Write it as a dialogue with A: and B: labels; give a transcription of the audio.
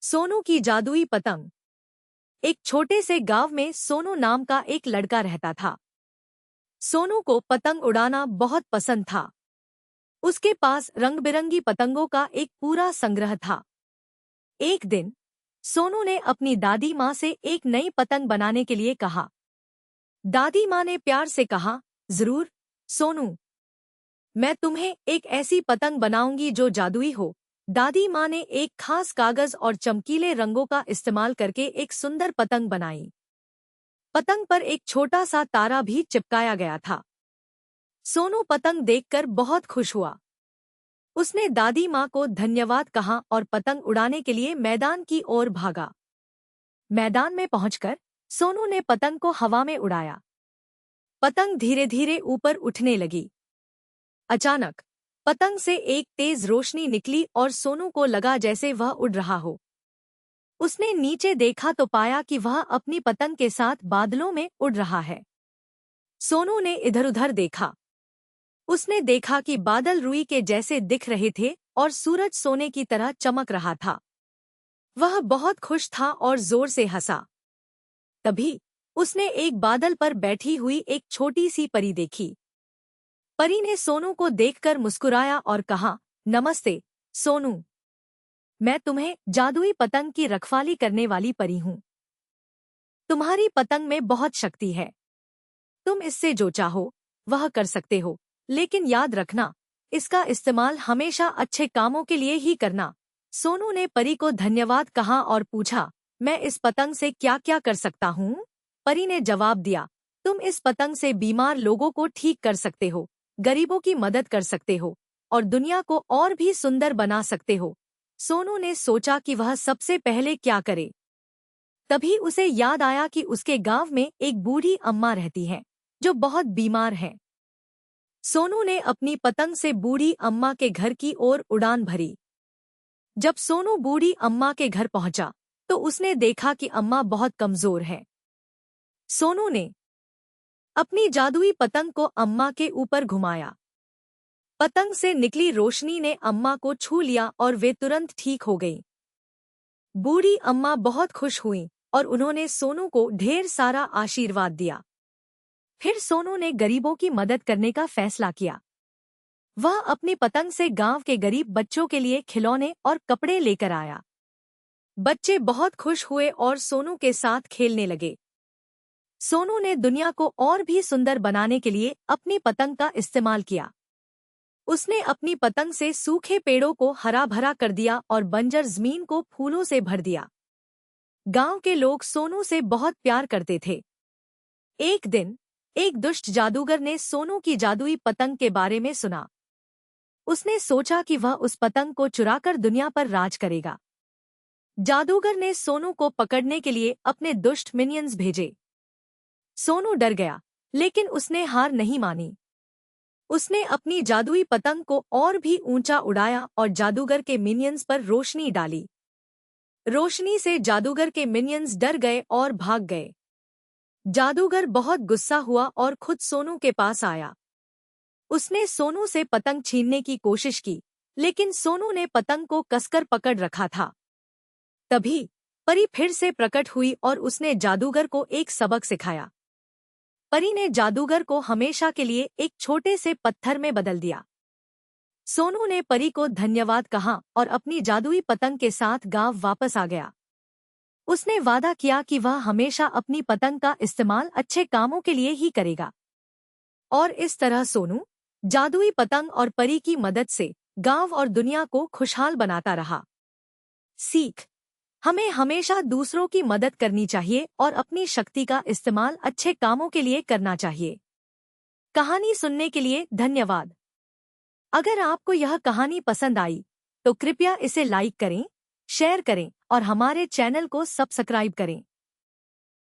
A: सोनू की जादुई पतंग। एक छोटे से गांव में सोनू नाम का एक लड़का रहता था। सोनू को पतंग उड़ाना बहुत पसंद था। उसके पास रंग बिरंगी पतंगों का एक पूरा संग्रह था। एक दिन सोनू ने अपनी दादी माँ से एक नई पतंग बनाने के लिए कहा। दादी माँ ने प्यार से कहा, जरूर सोनू, मैं तुम्हें एक ऐसी पतंग बनाऊंगी जो जादुई हो। दादी माँ ने एक खास कागज और चमकीले रंगों का इस्तेमाल करके एक सुंदर पतंग बनाई। पतंग पर एक छोटा सा तारा भी चिपकाया गया था। सोनू पतंग देखकर बहुत खुश हुआ। उसने दादी माँ को धन्यवाद कहा और पतंग उड़ाने के लिए मैदान की ओर भागा। मैदान में पहुंचकर सोनू ने पतंग को हवा में उड़ाया। पतंग धीरे धीरे ऊपर उठने लगी। अचानक पतंग से एक तेज रोशनी निकली और सोनू को लगा जैसे वह उड़ रहा हो। उसने नीचे देखा तो पाया कि वह अपनी पतंग के साथ बादलों में उड़ रहा है। सोनू ने इधर-उधर देखा। उसने देखा कि बादल रुई के जैसे दिख रहे थे और सूरज सोने की तरह चमक रहा था। वह बहुत खुश था और जोर से हंसा। तभी उसने एक बादल पर बैठी हुई एक छोटी सी परी देखी। परी ने सोनू को देखकर मुस्कुराया और कहा, नमस्ते सोनू, मैं तुम्हें जादुई पतंग की रखवाली करने वाली परी हूँ। तुम्हारी पतंग में बहुत शक्ति है। तुम इससे जो चाहो वह कर सकते हो, लेकिन याद रखना, इसका इस्तेमाल हमेशा अच्छे कामों के लिए ही करना। सोनू ने परी को धन्यवाद कहा और पूछा, मैं इस पतंग से क्या क्या कर सकता हूँ? परी ने जवाब दिया, तुम इस पतंग से बीमार लोगों को ठीक कर सकते हो, गरीबों की मदद कर सकते हो और दुनिया को और भी सुंदर बना सकते हो। सोनू ने सोचा कि वह सबसे पहले क्या करे। तभी उसे याद आया कि उसके गांव में एक बूढ़ी अम्मा रहती है जो बहुत बीमार है। सोनू ने अपनी पतंग से बूढ़ी अम्मा के घर की ओर उड़ान भरी। जब सोनू बूढ़ी अम्मा के घर पहुंचा तो उसने देखा कि अम्मा बहुत कमजोर है। सोनू ने अपनी जादुई पतंग को अम्मा के ऊपर घुमाया। पतंग से निकली रोशनी ने अम्मा को छू लिया और वे तुरंत ठीक हो गईं। बूढ़ी अम्मा बहुत खुश हुईं और उन्होंने सोनू को ढेर सारा आशीर्वाद दिया। फिर सोनू ने गरीबों की मदद करने का फैसला किया। वह अपनी पतंग से गांव के गरीब बच्चों के लिए खिलौने और कपड़े लेकर आया। बच्चे बहुत खुश हुए और सोनू के साथ खेलने लगे। सोनू ने दुनिया को और भी सुंदर बनाने के लिए अपनी पतंग का इस्तेमाल किया। उसने अपनी पतंग से सूखे पेड़ों को हरा भरा कर दिया और बंजर जमीन को फूलों से भर दिया। गांव के लोग सोनू से बहुत प्यार करते थे। एक दिन एक दुष्ट जादूगर ने सोनू की जादुई पतंग के बारे में सुना। उसने सोचा कि वह उस पतंग को चुराकर दुनिया पर राज करेगा। जादूगर ने सोनू को पकड़ने के लिए अपने दुष्ट मिनियंस भेजे। सोनू डर गया, लेकिन उसने हार नहीं मानी। उसने अपनी जादुई पतंग को और भी ऊंचा उड़ाया और जादूगर के मिनियंस पर रोशनी डाली। रोशनी से जादूगर के मिनियंस डर गए और भाग गए। जादूगर बहुत गुस्सा हुआ और खुद सोनू के पास आया। उसने सोनू से पतंग छीनने की कोशिश की, लेकिन सोनू ने पतंग को कसकर पकड़ रखा था। तभी परी फिर से प्रकट हुई और उसने जादूगर को एक सबक सिखाया। परी ने जादूगर को हमेशा के लिए एक छोटे से पत्थर में बदल दिया। सोनू ने परी को धन्यवाद कहा और अपनी जादुई पतंग के साथ गांव वापस आ गया। उसने वादा किया कि वह हमेशा अपनी पतंग का इस्तेमाल अच्छे कामों के लिए ही करेगा। और इस तरह सोनू जादुई पतंग और परी की मदद से गांव और दुनिया को खुशहाल बनाता रहा। सीख: हमें हमेशा दूसरों की मदद करनी चाहिए और अपनी शक्ति का इस्तेमाल अच्छे कामों के लिए करना चाहिए। कहानी सुनने के लिए धन्यवाद। अगर आपको यह कहानी पसंद आई तो कृपया इसे लाइक करें, शेयर करें और हमारे चैनल को सब्सक्राइब करें।